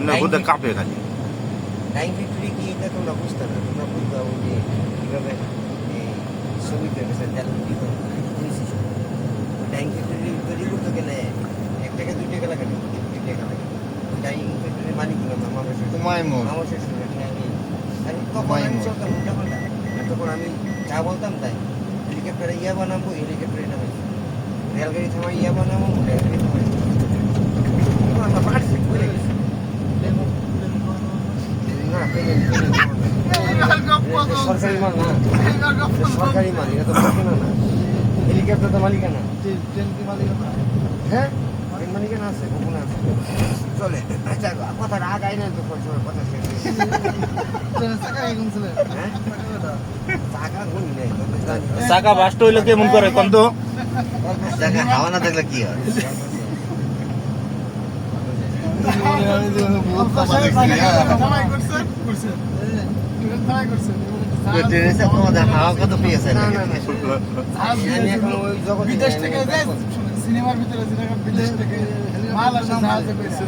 না বুঝতে কাঁপে খালি ডাইং ফ্যাক্টরি কি এটা তোমরা বুঝতে না, তোমরা বুঝতে হবে যে কীভাবে এই শ্রমিকদের কাছে তেল দিতে হবে ডাইং ফ্যাক্টরি তৈরি করতে গেলে 1 টাকা 2 টাকা লাগে না, 2 টাকা লাগে। ডাইং ফ্যাক্টরির মালিক হলাম আমার শ্বশুর আমি তখন আমি চলতাম উল্টা পাল্টা, তখন আমি যা বলতাম তাই। হেলিকপ্টারে ইয়া বানাবো, হেলিকপ্টারে নামাই, রেলগাড়ি থামাই ইয়া বানাবো, রেলগাড়ি থামাই। আমরা পারছি করে গেছি না, সরকারি মাল না, সরকারি মাল, এটা তো মালিকানা না, হেলিকপ্টার তো মালিকানা। হ্যাঁ মালিকানা আছে, কখনো আছে, চলে। আচ্ছা কথাটা আগাই না তো, কথা শেষ হ্যাঁ টাকা গুণ নেই, চাকা বাস্ট হইলে কেমন করে কোন তো টাকা হাওয়া না থাকলে কি হয়? হাওয়া কত পেয়েছে না বিদেশ থেকে সিনেমার ভিতরে বিদেশ থেকে মাল আসে জাহাজে পেয়েছে